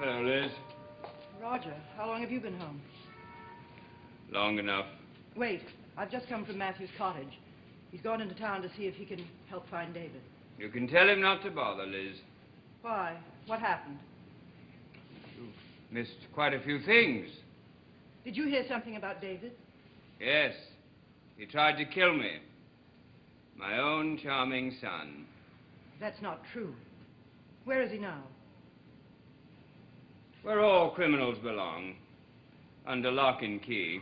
Hello, Liz. Roger, how long have you been home? Long enough. Wait, I've just come from Matthew's cottage. He's gone into town to see if he can help find David. You can tell him not to bother, Liz. Why? What happened? You've missed quite a few things. Did you hear something about David? Yes. He tried to kill me. My own charming son. That's not true. Where is he now? Where all criminals belong. Under lock and key.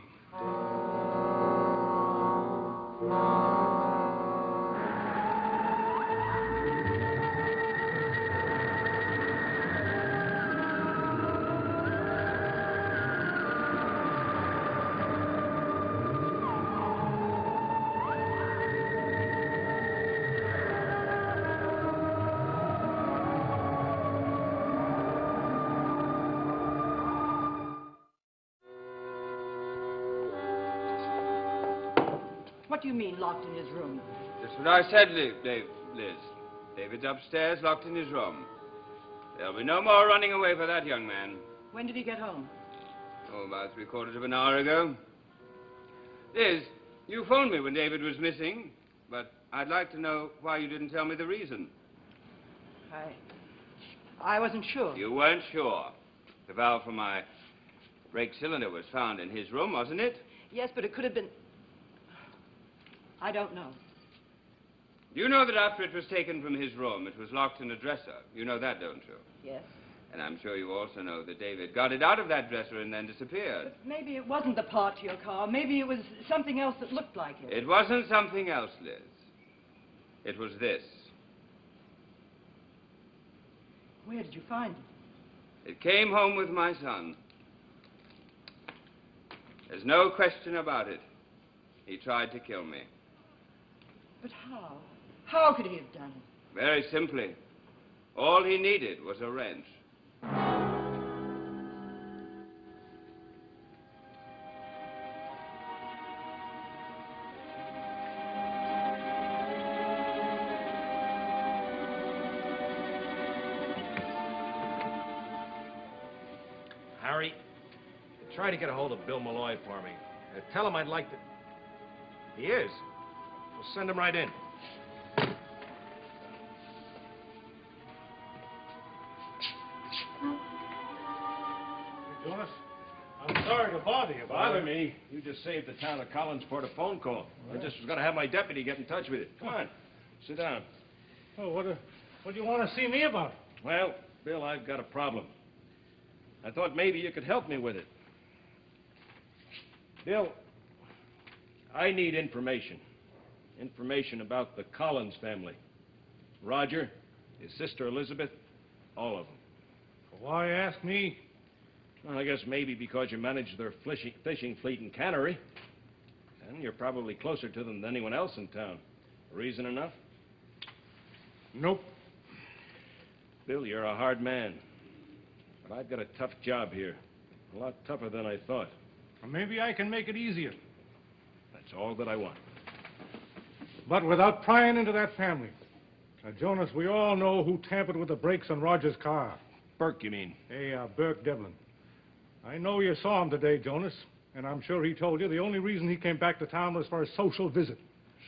What do you mean, locked in his room? That's what I said, Liz. David's upstairs, locked in his room. There'll be no more running away for that young man. When did he get home? Oh, about 3/4 of an hour ago. Liz, you phoned me when David was missing, but I'd like to know why you didn't tell me the reason. I wasn't sure. You weren't sure. The valve for my brake cylinder was found in his room, wasn't it? Yes, but it could have been... I don't know. You know that after it was taken from his room, it was locked in a dresser. You know that, don't you? Yes. And I'm sure you also know that David got it out of that dresser and then disappeared. But maybe it wasn't the part to your car. Maybe it was something else that looked like it. It wasn't something else, Liz. It was this. Where did you find it? It came home with my son. There's no question about it. He tried to kill me. But how? How could he have done it? Very simply. All he needed was a wrench. Harry, try to get a hold of Bill Malloy for me. Tell him I'd like to... He is? Well, send him right in. Jonas, I'm sorry to bother you. Bother me? You just saved the town of Collinsport a phone call. I just was going to have my deputy get in touch with you. Come on, sit down. Oh, what do you want to see me about? Well, Bill, I've got a problem. I thought maybe you could help me with it. Bill, I need information. Information about the Collins family. Roger, his sister Elizabeth, all of them. Why ask me? Well, I guess maybe because you manage their fishing fleet and cannery. And you're probably closer to them than anyone else in town. Reason enough? Nope. Bill, you're a hard man. But I've got a tough job here. A lot tougher than I thought. Well, maybe I can make it easier. That's all that I want. But without prying into that family. Now, Jonas, we all know who tampered with the brakes on Roger's car. Burke, you mean? Hey, Burke Devlin. I know you saw him today, Jonas, and I'm sure he told you the only reason he came back to town was for a social visit.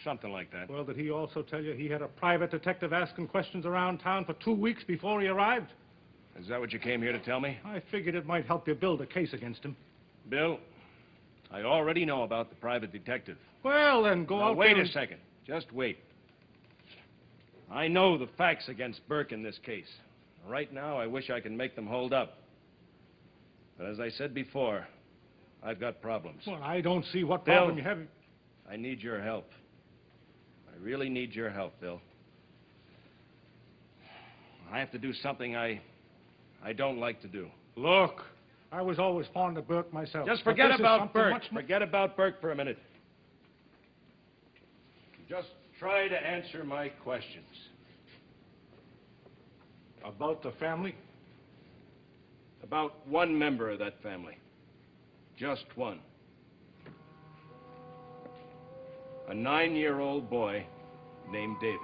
Something like that. Well, did he also tell you he had a private detective asking questions around town for 2 weeks before he arrived? Is that what you came here to tell me? I figured it might help you build a case against him. Bill, I already know about the private detective. Well, then go Now, out wait there a second. Just wait. I know the facts against Burke in this case. Right now, I wish I could make them hold up. But as I said before, I've got problems. Well, I don't see what Bill, problem you have. I need your help. I really need your help, Bill. I have to do something I don't like to do. Look, I was always fond of Burke myself. Just but forget this is about something Burke. much more- Forget about Burke for a minute. Just try to answer my questions. About the family? About one member of that family. Just one. A 9-year-old boy named David.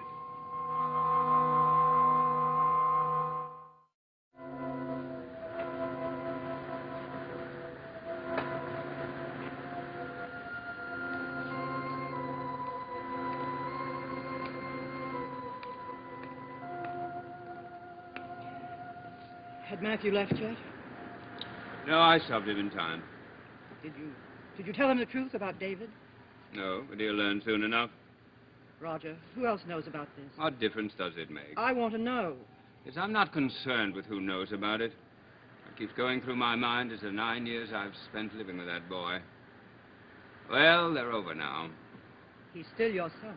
Had Matthew left yet? No, I shoved him in time. Did you tell him the truth about David? No, but he'll learn soon enough. Roger, who else knows about this? What difference does it make? I want to know. Yes, I'm not concerned with who knows about it. What keeps going through my mind is the 9 years I've spent living with that boy. Well, they're over now. He's still your son.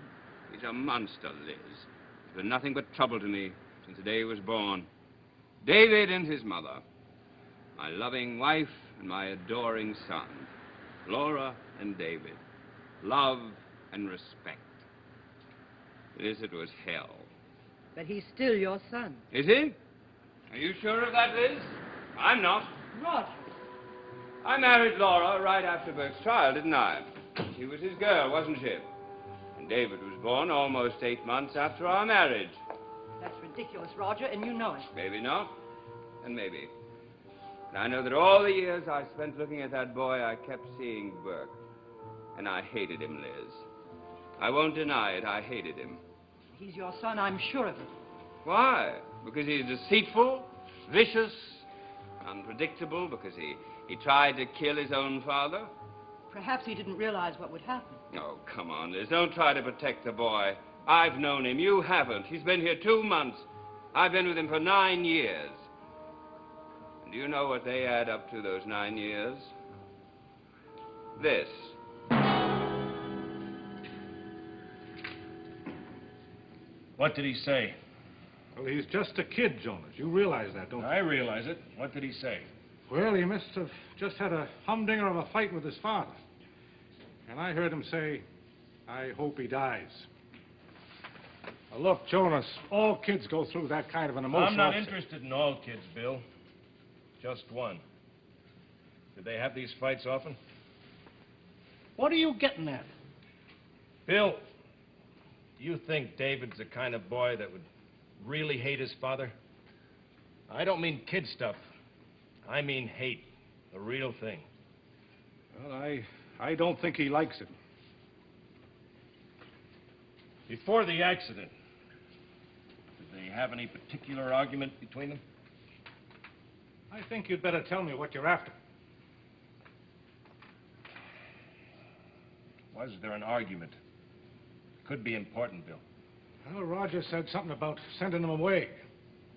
He's a monster, Liz. He's been nothing but trouble to me since the day he was born. David and his mother. My loving wife and my adoring son. Laura and David. Love and respect. Liz, it was hell. But he's still your son. Is he? Are you sure of that, Liz? I'm not. Roger. I married Laura right after Burke's trial, didn't I? She was his girl, wasn't she? And David was born almost 8 months after our marriage. That's ridiculous, Roger, and you know it. Maybe not, and maybe. But I know that all the years I spent looking at that boy, I kept seeing Burke. And I hated him, Liz. I won't deny it, I hated him. He's your son, I'm sure of it. Why? Because he's deceitful, vicious, unpredictable, because he tried to kill his own father? Perhaps he didn't realize what would happen. Oh, come on, Liz. Don't try to protect the boy. I've known him. You haven't. He's been here 2 months. I've been with him for 9 years. And do you know what they add up to, those 9 years? This. What did he say? Well, he's just a kid, Jonas. You realize that, don't you? I realize it. What did he say? Well, he must have just had a humdinger of a fight with his father. And I heard him say, I hope he dies. Now, look, Jonas, all kids go through that kind of an emotional... I'm not interested in all kids, Bill. Just one. Did they have these fights often? What are you getting at? Bill, do you think David's the kind of boy that would really hate his father? I don't mean kid stuff. I mean hate. The real thing. Well, I don't think he likes it. Before the accident, did they have any particular argument between them? I think you'd better tell me what you're after. Was there an argument? Could be important, Bill. Well, Roger said something about sending him away.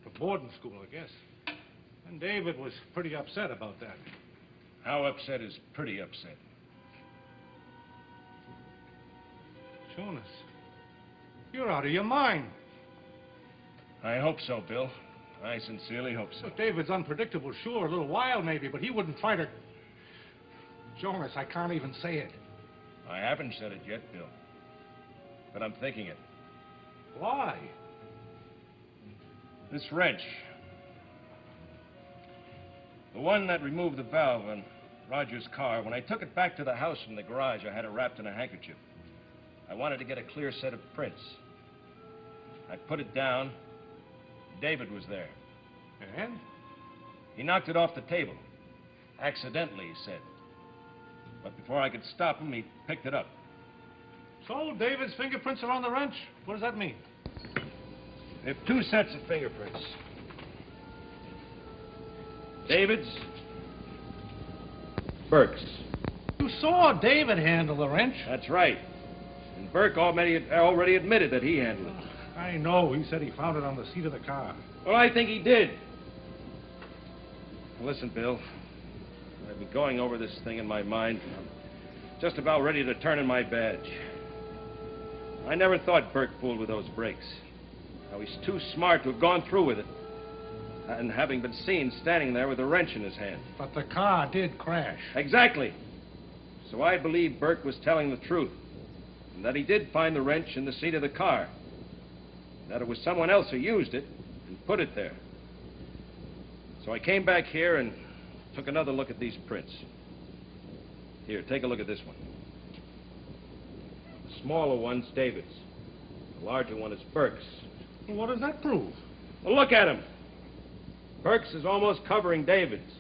To boarding school, I guess. And David was pretty upset about that. How upset is pretty upset? Jonas, you're out of your mind. I hope so, Bill. I sincerely hope so. Look, David's unpredictable, sure, a little wild maybe, but he wouldn't fight a... Jonas, I can't even say it. I haven't said it yet, Bill. But I'm thinking it. Why? This wrench. The one that removed the valve on Roger's car, when I took it back to the house from the garage, I had it wrapped in a handkerchief. I wanted to get a clear set of prints. I put it down. David was there. And? He knocked it off the table. Accidentally, he said. But before I could stop him, he picked it up. So, David's fingerprints are on the wrench? What does that mean? We have 2 sets of fingerprints. David's, Burke's. You saw David handle the wrench. That's right. And Burke already admitted that he handled it. I know. He said he found it on the seat of the car. Well, I think he did. Listen, Bill. I've been going over this thing in my mind. I'm just about ready to turn in my badge. I never thought Burke fooled with those brakes. Now, he's too smart to have gone through with it. And having been seen standing there with a wrench in his hand. But the car did crash. Exactly. So I believe Burke was telling the truth. And that he did find the wrench in the seat of the car. And that it was someone else who used it and put it there. So I came back here and took another look at these prints. Here, take a look at this one. The smaller one's David's. The larger one is Burke's. Well, what does that prove? Well, look at him. Burke's is almost covering David's,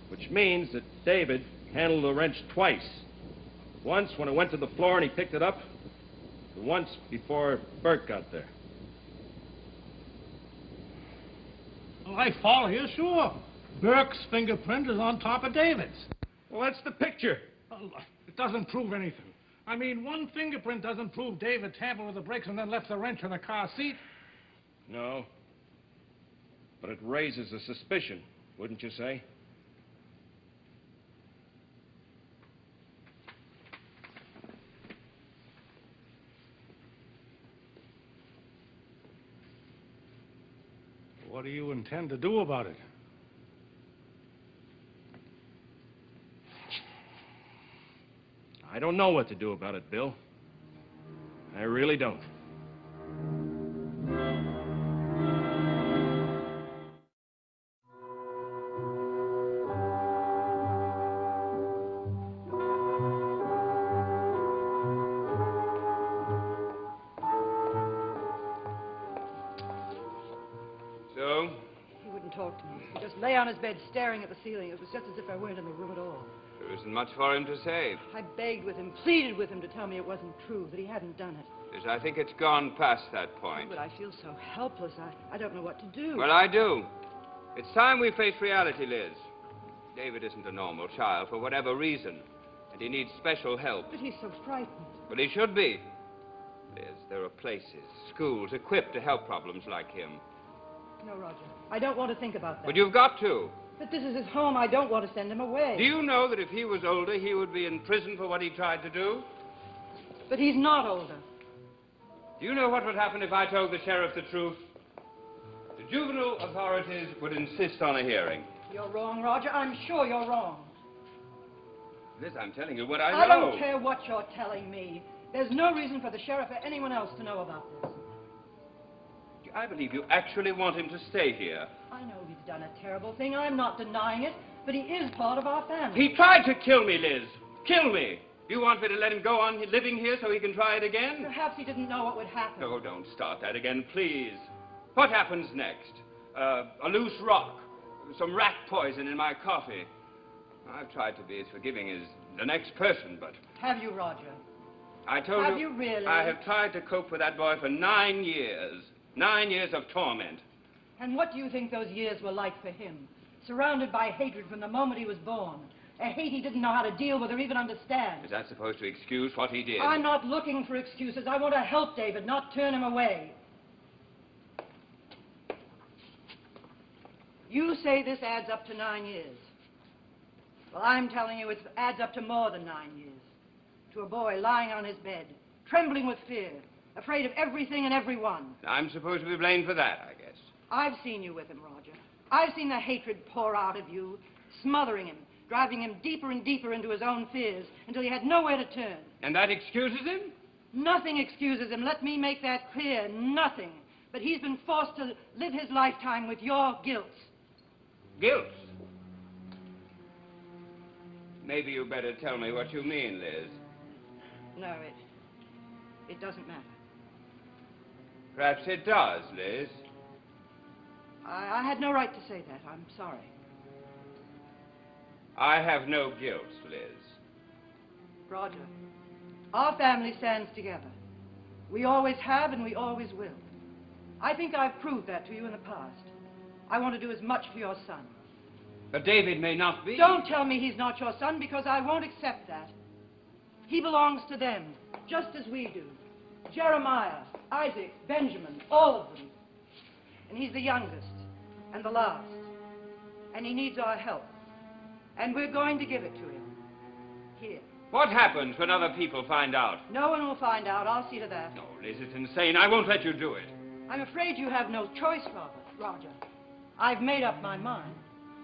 which means that David handled the wrench twice. Once when it went to the floor and he picked it up, and once before Burke got there. Well, I follow you, sure. Burke's fingerprint is on top of David's. Well, that's the picture. Well, it doesn't prove anything. I mean, one fingerprint doesn't prove David tampered with the brakes and then left the wrench in the car seat. No. But it raises a suspicion, wouldn't you say? What do you intend to do about it? I don't know what to do about it, Bill. I really don't. So? He wouldn't talk to me. He just lay on his bed staring at the ceiling. It was just as if I weren't in the room at all. There isn't much for him to say. I begged with him, pleaded with him to tell me it wasn't true, that he hadn't done it. Yes, I think it's gone past that point. But I feel so helpless. I don't know what to do. Well, I do. It's time we face reality, Liz. David isn't a normal child for whatever reason, and he needs special help. But he's so frightened. But he should be. Liz, there are places, schools equipped to help problems like him. No, Roger. I don't want to think about that. But you've got to. But this is his home. I don't want to send him away. Do you know that if he was older, he would be in prison for what he tried to do? But he's not older. Do you know what would happen if I told the sheriff the truth? The juvenile authorities would insist on a hearing. You're wrong, Roger. I'm sure you're wrong. Liz, I'm telling you what I know. I don't care what you're telling me. There's no reason for the sheriff or anyone else to know about this. I believe you actually want him to stay here. I know he's done a terrible thing. I'm not denying it. But he is part of our family. He tried to kill me, Liz. Kill me. Do you want me to let him go on living here so he can try it again? Perhaps he didn't know what would happen. No, don't start that again, please. What happens next? A loose rock, some rat poison in my coffee. I've tried to be as forgiving as the next person, but... Have you, Roger? I told you... Have you really? I have tried to cope with that boy for 9 years. 9 years of torment. And what do you think those years were like for him? Surrounded by hatred from the moment he was born. A hate he didn't know how to deal with or even understand. Is that supposed to excuse what he did? I'm not looking for excuses. I want to help David, not turn him away. You say this adds up to 9 years. Well, I'm telling you it adds up to more than 9 years. To a boy lying on his bed, trembling with fear, afraid of everything and everyone. I'm supposed to be blamed for that, I guess. I've seen you with him, Roger. I've seen the hatred pour out of you, smothering him, driving him deeper and deeper into his own fears until he had nowhere to turn. And that excuses him? Nothing excuses him. Let me make that clear. Nothing. But he's been forced to live his lifetime with your guilt. Guilt? Maybe you better tell me what you mean, Liz. No, it doesn't matter. Perhaps it does, Liz. I had no right to say that. I'm sorry. I have no guilt, Liz. Roger, our family stands together. We always have and we always will. I think I've proved that to you in the past. I want to do as much for your son. But David may not be. Don't tell me he's not your son, because I won't accept that. He belongs to them, just as we do. Jeremiah, Isaac, Benjamin, all of them. And he's the youngest and the last. And he needs our help. And we're going to give it to him. Here. What happens when other people find out? No one will find out. I'll see to that. No, Liz, it's insane. I won't let you do it. I'm afraid you have no choice, Roger. I've made up my mind.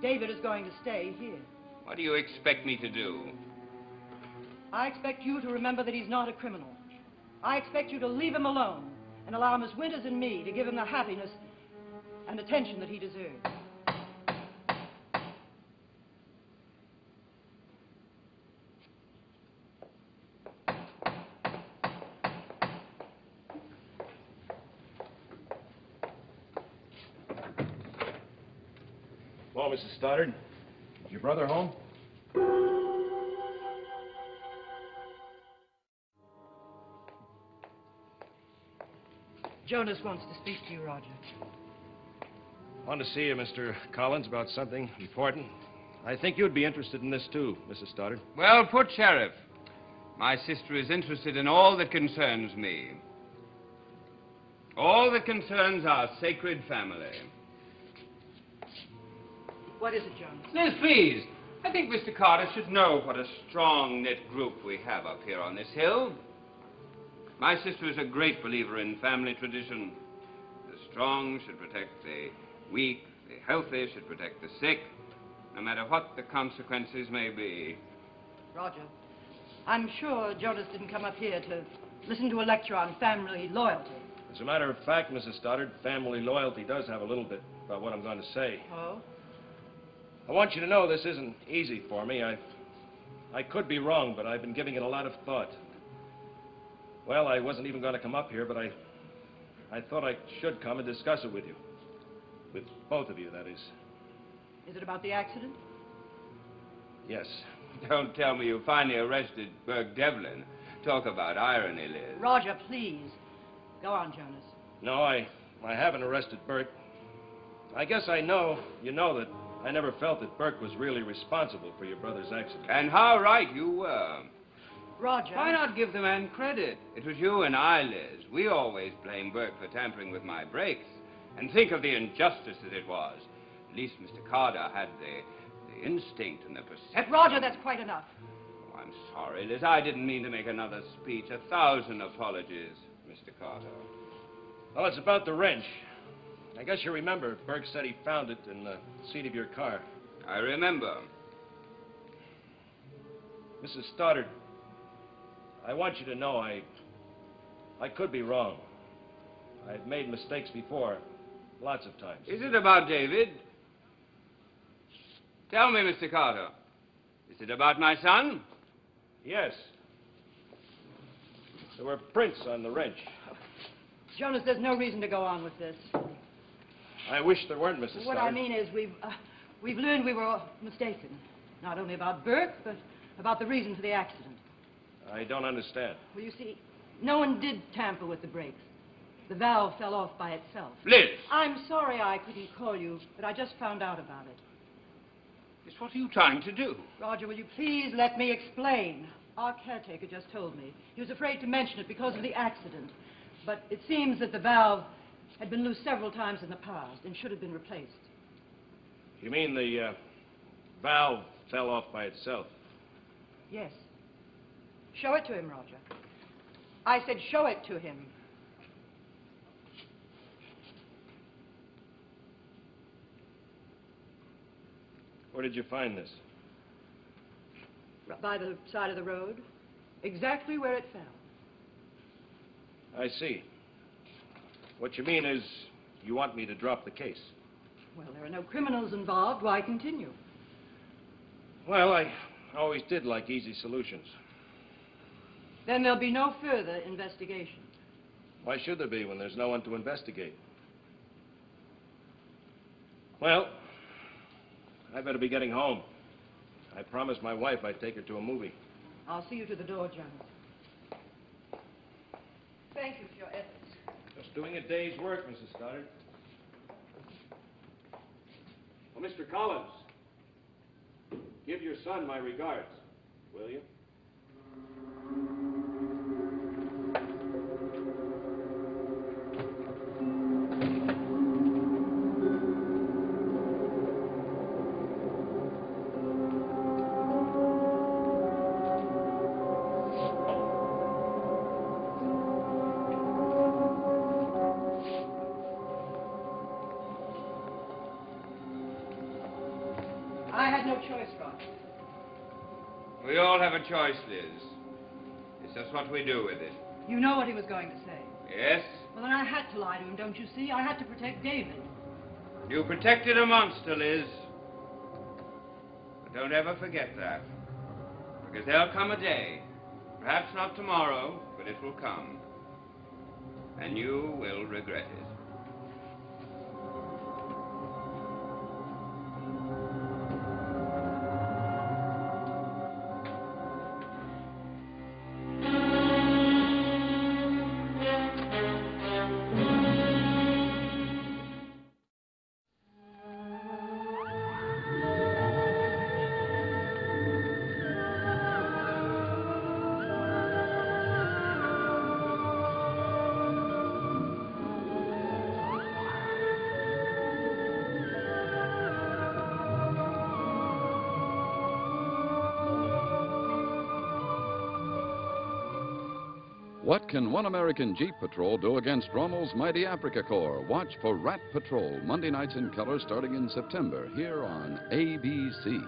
David is going to stay here. What do you expect me to do? I expect you to remember that he's not a criminal. I expect you to leave him alone and allow Miss Winters and me to give him the happiness and attention that he deserves. Well, Mrs. Stoddard, is your brother home? Jonas wants to speak to you, Roger. Want to see you, Mr. Collins, about something important. I think you'd be interested in this, too, Mrs. Stoddard. Well put, Sheriff. My sister is interested in all that concerns me. All that concerns our sacred family. What is it, Jonas? Liz, please. I think Mr. Carter should know what a strong-knit group we have up here on this hill. My sister is a great believer in family tradition. The strong should protect the weak, the healthy should protect the sick, no matter what the consequences may be. Roger, I'm sure Jonas didn't come up here to listen to a lecture on family loyalty. As a matter of fact, Mrs. Stoddard, family loyalty does have a little bit about what I'm going to say. Oh? I want you to know this isn't easy for me. I could be wrong, but I've been giving it a lot of thought. Well, I wasn't even going to come up here, but I thought I should come and discuss it with you. With both of you, that is. Is it about the accident? Yes. Don't tell me you finally arrested Burke Devlin. Talk about irony, Liz. Roger, please. Go on, Jonas. No, I haven't arrested Burke. I guess you know that I never felt that Burke was really responsible for your brother's accident. And how right you were. Roger. Why not give the man credit? It was you and I, Liz. We always blame Burke for tampering with my brakes. And think of the injustice that it was. At least Mr. Carter had the instinct and the perception. Roger, that's quite enough. Oh, I'm sorry, Liz. I didn't mean to make another speech. 1,000 apologies, Mr. Carter. Well, it's about the wrench. I guess you remember Burke said he found it in the seat of your car. I remember. Mrs. Stoddard, I want you to know I could be wrong. I've made mistakes before, lots of times. Is it about David? Tell me, Mr. Carter. Is it about my son? Yes. There were prints on the wrench. Jonas, there's no reason to go on with this. I wish there weren't, Mrs. Stoddard. What I mean is we've learned we were mistaken. Not only about Burke, but about the reason for the accident. I don't understand. Well, you see, no one did tamper with the brakes. The valve fell off by itself. Liz! I'm sorry I couldn't call you, but I just found out about it. Liz, what are you trying to do? Roger, will you please let me explain? Our caretaker just told me. He was afraid to mention it because of the accident. But it seems that the valve had been loose several times in the past and should have been replaced. You mean the valve fell off by itself? Yes. Show it to him, Roger. I said show it to him. Where did you find this? By the side of the road. Exactly where it fell. I see. What you mean is you want me to drop the case. Well, there are no criminals involved. Why continue? Well, I always did like easy solutions. Then there'll be no further investigation. Why should there be when there's no one to investigate? Well, I better be getting home. I promised my wife I'd take her to a movie. I'll see you to the door, Jonas. Thank you for your efforts. Just doing a day's work, Mrs. Stoddard. Well, Mr. Collins, give your son my regards, will you? I had no choice, Roger. We all have a choice, Liz. It's just what we do with it. You know what he was going to say. Yes? Well, then I had to lie to him, don't you see? I had to protect David. You protected a monster, Liz. But don't ever forget that. Because there'll come a day, perhaps not tomorrow, but it will come. And you will regret it. What can one American Jeep Patrol do against Rommel's mighty Africa Corps? Watch for Rat Patrol, Monday nights in color starting in September, here on ABC.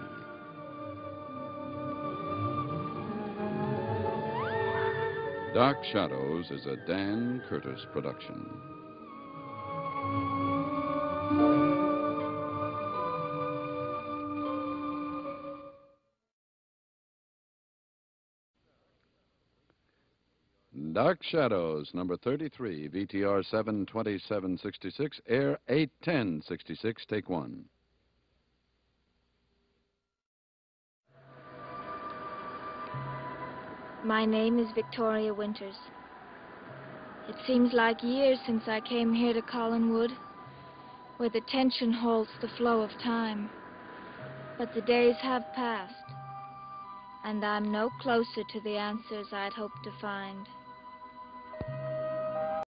Dark Shadows is a Dan Curtis production. Dark Shadows, number 33, VTR 72766, air 81066, take one. My name is Victoria Winters. It seems like years since I came here to Collinwood, where the tension halts the flow of time. But the days have passed, and I'm no closer to the answers I'd hoped to find.